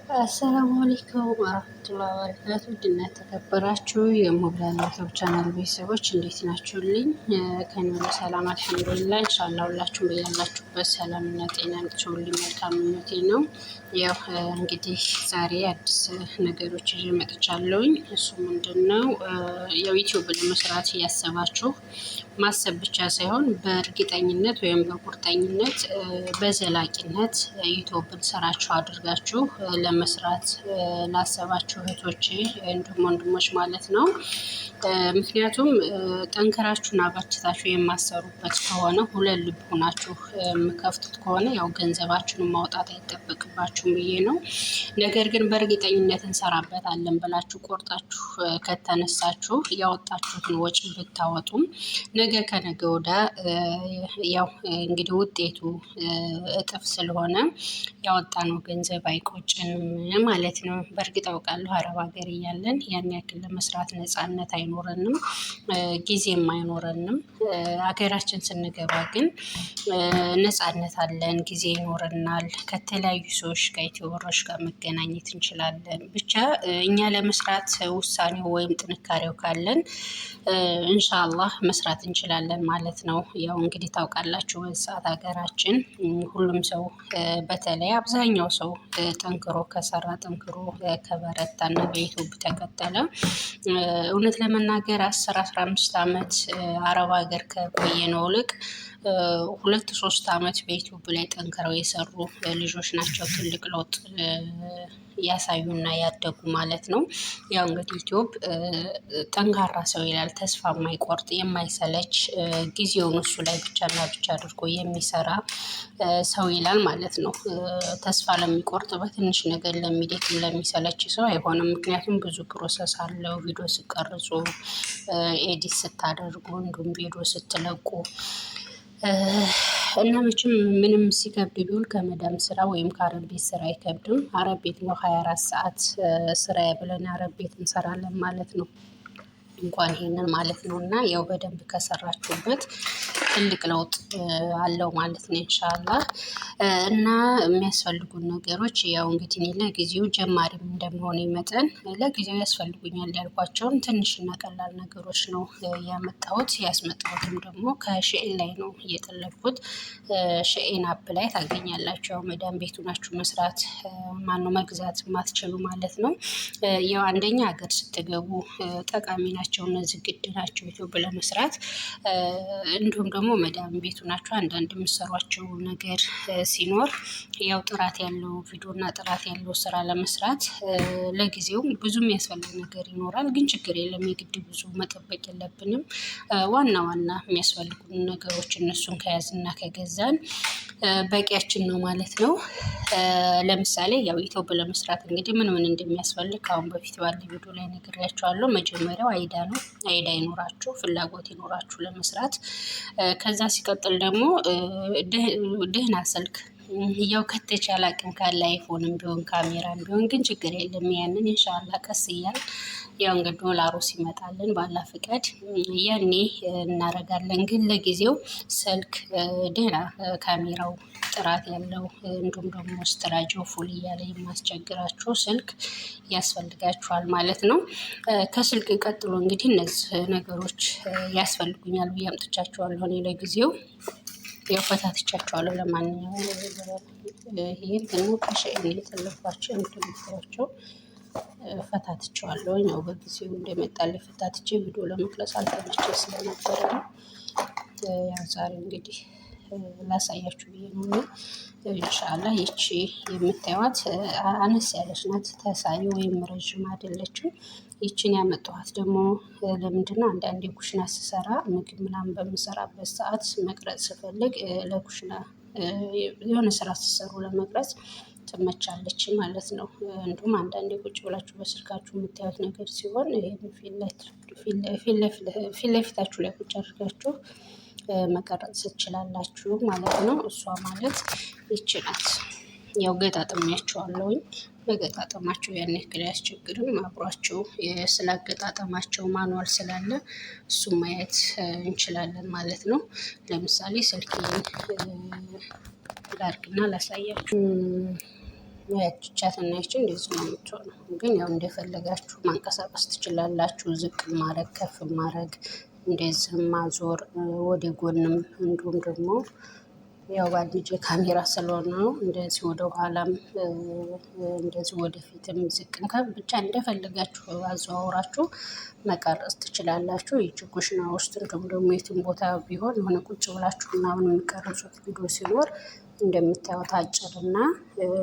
አሰላሙ አለይኩም ወራህመቱላሂ ወበረካቱ። ድና የተከበራችሁ የሞብላል ዩቲዩብ ቻናል ቤተሰቦች እንዴት ናችሁልኝ? ከኔ ሰላም አልሐምዱሊላህ። ኢንሻአላህ ሁላችሁም በያላችሁበት ሰላምና ጤና እንድትሆኑልኝ መልካም ምኞቴ ነው። ያው እንግዲህ ዛሬ አዲስ ነገሮች ይዤ መጥቻለሁኝ። እሱ ምንድነው? ያው ዩቲዩብ ለመስራት እያሰባችሁ ማሰብ ብቻ ሳይሆን በእርግጠኝነት ወይም በቁርጠኝነት በዘላቂነት ዩቲዩብን ስራችሁ አድርጋችሁ ለመስራት ላሰባችሁ እህቶቼ እንዲሁም ወንድሞች ማለት ነው። ምክንያቱም ጠንከራችሁና በርትታችሁ የማሰሩበት ከሆነ ሁለት ልብ ሆናችሁ የምከፍቱት ከሆነ ያው ገንዘባችሁን ማውጣት አይጠበቅባችሁም ብዬ ነው። ነገር ግን በእርግጠኝነት እንሰራበታለን ብላችሁ ቆርጣችሁ ከተነሳችሁ ያወጣችሁትን ወጪ ብታወጡም ነገ ከነገ ወዲያ ያው እንግዲህ ውጤቱ እጥፍ ስለሆነ ያወጣነው ገንዘብ አይቆጭንም ማለት ነው። በእርግጥ አውቃለሁ አረብ ሀገር እያለን ያን ያክል ለመስራት ነፃነት አይኖረንም፣ ጊዜም አይኖረንም። ሀገራችን ስንገባ ግን ነፃነት አለን፣ ጊዜ ይኖረናል። ከተለያዩ ሰዎች ጋር ዩቲዩበሮች ጋር መገናኘት እንችላለን። ብቻ እኛ ለመስራት ውሳኔው ወይም ጥንካሬው ካለን ኢንሻአላህ መስራት እንችላለን ማለት ነው። ያው እንግዲህ ታውቃላችሁ በሰዓት ሀገራችን ሁሉም ሰው በተለይ አብዛኛው ሰው ጠንክሮ ከሰራ ጠንክሮ ከበረታና በዩቲዩብ ተቀጠለ እውነት ለመናገር 10-15 ዓመት አረብ ሀገር ከቆየ ነው ልቅ 2-3 ዓመት በዩቲዩብ ላይ ጠንክረው የሰሩ ልጆች ናቸው ትልቅ ለውጥ ያሳዩና ያደጉ ማለት ነው። ያው እንግዲህ ዩቲዩብ ጠንካራ ሰው ይላል፣ ተስፋ የማይቆርጥ የማይሰለች ጊዜውን እሱ ላይ ብቻና ብቻ አድርጎ የሚሰራ ሰው ይላል ማለት ነው። ተስፋ ለሚቆርጥ በትንሽ ነገር ለሚደክም ለሚሰለች ሰው አይሆንም። ምክንያቱም ብዙ ፕሮሰስ አለው። ቪዲዮ ሲቀርጹ፣ ኤዲት ስታደርጉ፣ እንዲሁም ቪዲዮ ስትለቁ እና መቼም ምንም ሲከብድ ቢውል ከመዳም ስራ ወይም ከአረብ ቤት ስራ አይከብድም። አረብ ቤት ነው 24 ሰዓት ስራ ብለን አረብ ቤት እንሰራለን ማለት ነው። እንኳን ይሄንን ማለት ነው። እና ያው በደንብ ከሰራችሁበት ትልቅ ለውጥ አለው ማለት ነው ኢንሻአላህ። እና የሚያስፈልጉን ነገሮች ያው እንግዲህ እኔ ለጊዜው ጀማሪም እንደመሆኔ መጠን ለጊዜው ያስፈልጉኛል ያልኳቸውን ትንሽና ቀላል ነገሮች ነው ያመጣሁት። ያስመጣሁትም ደግሞ ከሼኤን ላይ ነው እየጠለብኩት። ሼኤን አፕ ላይ ታገኛላችሁ። ያው መዳም ቤቱ ናችሁ መስራት ማነው መግዛት ማትችሉ ማለት ነው። ያው አንደኛ ሀገር ስትገቡ ጠቃሚ ናቸው እነዚህ ግድ ናቸው ዩቲዩብ ለመስራት። እንዲሁም ደግሞ መዳም ቤቱ ናቸው አንዳንድ የምትሰሯቸው ነገር ሲኖር ያው ጥራት ያለው ቪዲዮ እና ጥራት ያለው ስራ ለመስራት ለጊዜው ብዙ የሚያስፈልግ ነገር ይኖራል። ግን ችግር የለም፣ የግድ ብዙ መጠበቅ የለብንም። ዋና ዋና የሚያስፈልጉን ነገሮች እነሱን ከያዝና ከገዛን በቂያችን ነው ማለት ነው። ለምሳሌ ያው ዩቲዩብ ለመስራት እንግዲህ ምን ምን እንደሚያስፈልግ ከአሁን በፊት ባለ ቪዲዮ ላይ ነግሬያችኋለሁ። መጀመሪያው አይዳ ነው። አይዳ ይኖራችሁ፣ ፍላጎት ይኖራችሁ ለመስራት። ከዛ ሲቀጥል ደግሞ ደህና ስልክ ያው ከተቻለ አቅም ካለ አይፎንም ቢሆን ካሜራም ቢሆን ግን ችግር የለም። ያንን ኢንሻአላህ ቀስ እያል ያው እንግዲህ ዶላሩ ሲመጣልን ባላ ፍቃድ ያኔ እናረጋለን። ግን ለጊዜው ስልክ ደህና ካሜራው ጥራት ያለው እንዲሁም ደግሞ ስትራጆ ፉል እያለ የማስቸግራችሁ ስልክ ያስፈልጋችኋል ማለት ነው። ከስልክ ቀጥሎ እንግዲህ እነዚህ ነገሮች ያስፈልጉኛል ብዬ አምጥቻቸዋለሁ እኔ ለጊዜው ያው ፈታትቻቸዋለሁ። ለማንኛውም ይሄን ደግሞ ከሼኤን የጠለፏቸው እንደምትሏቸው ፈታትቸዋለሁ። ያው በጊዜው እንደመጣልኝ ፈታትቼ ቪዲዮ ለመቅረጽ አልተመቸ ስለነበረ ነው። ያው ዛሬ እንግዲህ ላሳያችሁ ብዬ ነው። ኢንሻአላህ ይቺ የምታዩት አነስ ያለች ናት። ተሳቢ ወይም ረዥም አይደለችም። ይቺን ያመጣኋት ደግሞ ለምንድነው? አንዳንዴ ኩሽና ስሰራ ምግብ ምናምን በምሰራበት ሰዓት መቅረጽ ስፈልግ ለኩሽና የሆነ ስራ ስትሰሩ ለመቅረጽ ትመቻለች ማለት ነው። እንዲሁም አንዳንዴ ቁጭ ብላችሁ በስልካችሁ የምታዩት ነገር ሲሆን ይሄን ፊት ለፊታችሁ ላይ ቁጭ አድርጋችሁ መቀረጽ ትችላላችሁ ማለት ነው። እሷ ማለት ይቺ ናት። ያው ገጣጥሜያቸዋለሁኝ። በገጣጠማቸው ያን ያክል አያስቸግርም። አብሯቸው ስላገጣጠማቸው ማኑዋል ስላለ እሱም ማየት እንችላለን ማለት ነው። ለምሳሌ ስልኬን ላድርግና ላሳያችሁ። ያችቻት እና ይቺ እንደዚህ ነው የምትሆነው። ግን ያው እንደፈለጋችሁ ማንቀሳቀስ ትችላላችሁ። ዝቅ ማድረግ፣ ከፍ ማድረግ፣ እንደዚህ ማዞር ወደ ጎንም እንዲሁም ደግሞ ያው በአንድ እጄ ካሜራ ስለሆነ ነው እንደዚህ ወደ ኋላም እንደዚህ ወደፊትም ዝቅም ብቻ እንደፈለጋችሁ አዘዋውራችሁ መቀረጽ ትችላላችሁ። ይቺ ኩሽና ውስጥ እንዲሁም ደግሞ የትም ቦታ ቢሆን የሆነ ቁጭ ብላችሁ ምናምን የሚቀርጹት ቪዲዮ ሲኖር እንደምታዩት አጭርና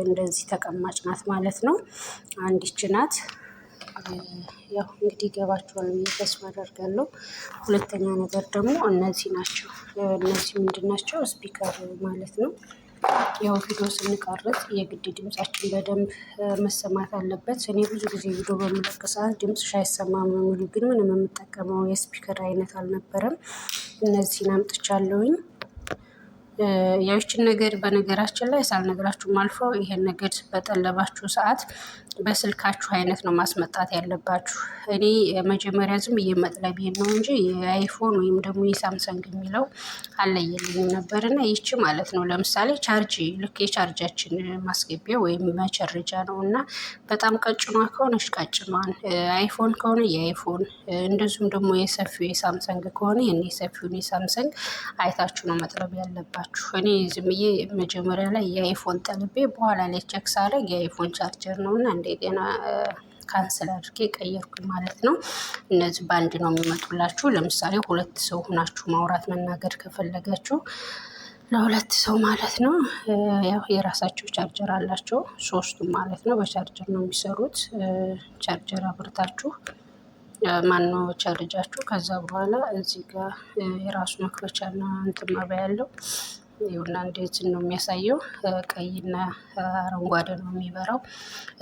እንደዚህ ተቀማጭ ናት ማለት ነው። አንዲች ናት። ያው እንግዲህ ይገባችኋል ብዬ ተስፋ አደርጋለሁ። ሁለተኛ ነገር ደግሞ እነዚህ ናቸው። እነዚህ ምንድን ናቸው? ስፒከር ማለት ነው። ያው ቪዲዮ ስንቀርጽ የግድ ድምጻችን በደንብ መሰማት አለበት። እኔ ብዙ ጊዜ ቪዲዮ በምለቅ ሰዓት ድምፅሽ አይሰማም ነው የሚሉ፣ ግን ምንም የምጠቀመው የስፒከር አይነት አልነበረም። እነዚህን አምጥቻለሁኝ። ያው ይችን ነገር በነገራችን ላይ ሳልነግራችሁም አልፈው ይሄን ነገር በጠለባችሁ ሰዓት በስልካችሁ አይነት ነው ማስመጣት ያለባችሁ። እኔ መጀመሪያ ዝም ብዬ መጥለቤን ነው እንጂ የአይፎን ወይም ደግሞ የሳምሰንግ የሚለው አለየልኝም ነበር። እና ይቺ ማለት ነው ለምሳሌ ቻርጅ ልክ የቻርጃችን ማስገቢያ ወይም መቸረጃ ነው። እና በጣም ቀጭኗ ከሆነች ቀጭኗን፣ አይፎን ከሆነ የአይፎን እንደዚሁም ደግሞ የሰፊው የሳምሰንግ ከሆነ የሰፊውን የሳምሰንግ አይታችሁ ነው መጥለብ ያለባችሁ። እኔ ዝም ብዬ መጀመሪያ ላይ የአይፎን ጠልቤ በኋላ ላይ ቼክ ሳደርግ የአይፎን ቻርጀር ነው እና እንደገና ካንስል አድርጌ ቀየርኩኝ ማለት ነው። እነዚህ በአንድ ነው የሚመጡላችሁ። ለምሳሌ ሁለት ሰው ሆናችሁ ማውራት መናገር ከፈለጋችሁ ለሁለት ሰው ማለት ነው። ያው የራሳቸው ቻርጀር አላቸው ሶስቱም ማለት ነው። በቻርጀር ነው የሚሰሩት። ቻርጀር አብርታችሁ ማነው ቻርጃችሁ። ከዛ በኋላ እዚህ ጋር የራሱ መክፈቻና እንትን መብያ ያለው ይኸውና እንደዚህ ነው የሚያሳየው። ቀይና አረንጓዴ ነው የሚበራው።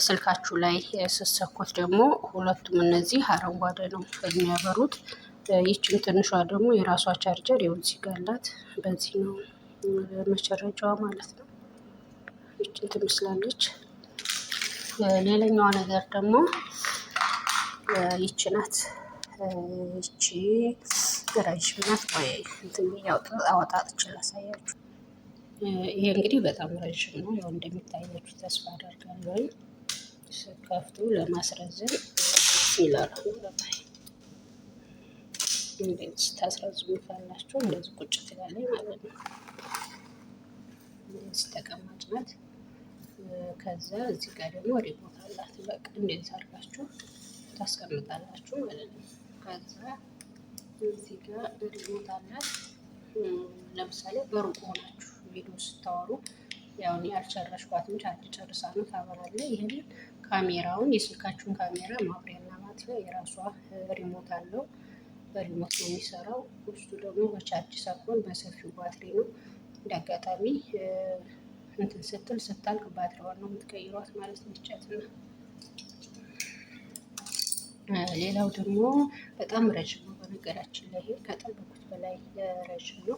ስልካችሁ ላይ ስትሰኩት ደግሞ ሁለቱም እነዚህ አረንጓዴ ነው የሚያበሩት። ይችም ትንሿ ደግሞ የራሷ ቻርጀር ይኸው እዚህ ጋር አላት። በዚህ ነው መቸረጃዋ ማለት ነው። ይችን ትመስላለች። ሌላኛዋ ነገር ደግሞ ይች ናት። ይቺ ረዥም ናት። ወይ እንትን አወጣጥቼ ላሳያችሁ። ይሄ እንግዲህ በጣም ረዥም ነው። ያው እንደሚታያችሁ ተስፋ አደርጋለሁ። ስከፍቱ ለማስረዘም ይላል። እንደዚህ ታስረዝሙታላችሁ። እንደዚህ ቁጭ ትላለች ማለት ነው። እንደዚህ ተቀማጭ ናት። ከዛ እዚህ ጋር ደግሞ ሪሞት አላት። በቃ እንደዚህ አድርጋችሁ ታስቀምጣላችሁ ማለት ነው። ከዛ እዚህ ጋር ሪሞት አላት። ለምሳሌ በሩቅ ሆናችሁ ቪዲዮ ስታወሩ ያው እኔ አልጨረስኳትም፣ ቻርጅ ጨርሳ ነው ታበራለች። ይህን ካሜራውን የስልካችሁን ካሜራ ማብሪያና ማጥፊያ የራሷ ሪሞት አለው። በሪሞት ነው የሚሰራው። ውስጡ ደግሞ በቻርጅ ሳይሆን በሰፊው ባትሪ ነው። እንደ አጋጣሚ እንትን ስትል ስታልቅ ባትሪዋን ነው የምትቀይሯት ማለት ነው። ቻትና ሌላው ደግሞ በጣም ረዥም ነው። በነገራችን ላይ ከጠበቁት በላይ ረዥም ነው።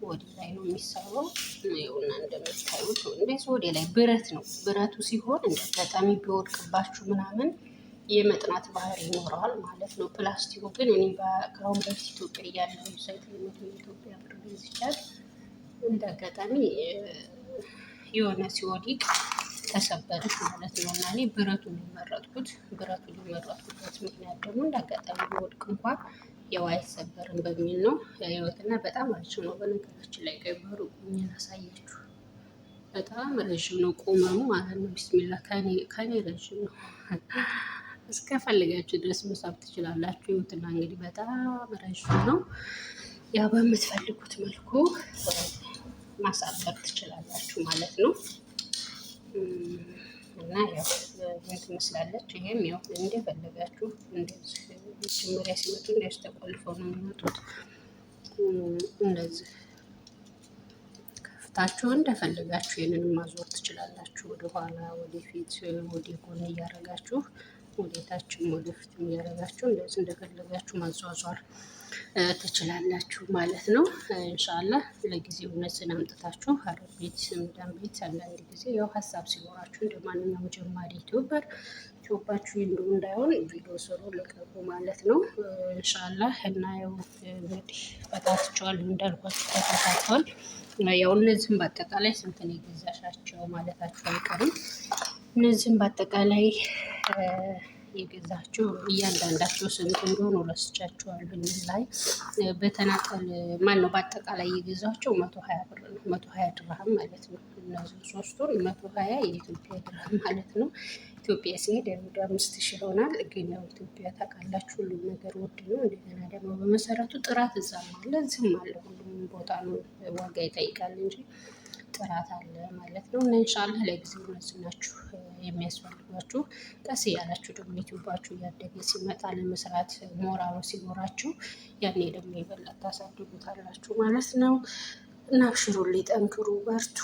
ወደ ላይ ነው የሚሰራው። ይኸውና እንደምታዩት እንደዚህ ወደ ላይ ብረት ነው። ብረቱ ሲሆን እንደ አጋጣሚ ቢወድቅባችሁ ምናምን የመጥናት ባህሪ ይኖረዋል ማለት ነው። ፕላስቲኩ ግን እኔ ከአሁን በፊት ኢትዮጵያ እያለሁ ሳይት ኢትዮጵያ ብር ይቻል እንደ አጋጣሚ የሆነ ሲወዲቅ ተሰበረች ማለት ነው። እና እኔ ብረቱን የመረጥኩት የመረጥኩበት ምክንያት ደግሞ እንደ አጋጣሚ ቢወድቅ እንኳን ያው አይሰበርም በሚል ነው። ህይወትና በጣም ረዥም ነው። በነገራችን ላይ ቀይበሩ ቁኝን አሳያችሁ። በጣም ረዥም ነው ቁመኑ ማለት ነው። ቢስሚላ ከኔ ረዥም ነው። እስከፈልጋችሁ ድረስ መሳብ ትችላላችሁ። ህይወትና እንግዲህ በጣም ረዥም ነው። ያው በምትፈልጉት መልኩ ማሳበር ትችላላችሁ ማለት ነው። እና ያው ምን ትመስላለች። ይሄም ያው እንደፈለጋችሁ እንደዚህ መጀመሪያ ሲመጡ እንደዚህ ተቆልፈው ነው የሚመጡት። እንደዚህ ከፍታችሁ እንደፈለጋችሁ ይሄንን ማዞር ትችላላችሁ። ወደ ኋላ፣ ወደፊት፣ ወደ ጎን እያደረጋችሁ ወደታችም ወደፊትም እያደረጋችሁ እንደዚህ እንደፈለጋችሁ ማዟዟር ትችላላችሁ ማለት ነው። ኢንሻአላህ ለጊዜው እነዚህን አምጥታችሁ አረብ ቤት፣ ምዳም ቤት አንዳንድ ጊዜ ያው ሀሳብ ሲኖራችሁ እንደ ማንኛውም ጀማሪ ዩቲዩባችሁ እንዳይሆን ቪዲዮ ስሩ ልቀቁ ማለት ነው። ኢንሻአላህ እና ያው እንግዲህ ፈታትቸዋለሁ እንዳልኳችሁ ተከታተል። ያው እነዚህም በአጠቃላይ ስንት ነው የገዛሻቸው ማለታችሁ አይቀርም። እነዚህም በአጠቃላይ የገዛቸው እያንዳንዳቸው ስንት እንደሆኑ ረስቻቸዋለሁ። ብን ላይ በተናጠል ማን ነው በአጠቃላይ የገዛቸው 120 ብር ነው። 120 ድርሃም ማለት ነው። እነዚህ ሶስቱን 120 የኢትዮጵያ ድርሃም ማለት ነው። ኢትዮጵያ ሲሄድ ወደ 5000 ይሆናል። ግን ያው ኢትዮጵያ ታውቃላችሁ ሁሉም ነገር ውድ ነው። እንደገና ደግሞ በመሰረቱ ጥራት እዛም አለ እዚህም አለ። ሁሉም ቦታ ነው ዋጋ ይጠይቃል እንጂ ጥራት አለ ማለት ነው። እና ኢንሻአላህ ለጊዜው እነዚህ ናችሁ የሚያስፈልጓችሁ። ቀስ እያላችሁ ደግሞ ዩቲዩባችሁ እያደገ ሲመጣ ለመስራት ሞራሉ ሲኖራችሁ ያኔ ደግሞ የበለጠ ታሳድጉታላችሁ ማለት ነው። እና አብሽሩልኝ፣ ጠንክሩ፣ በርቱ።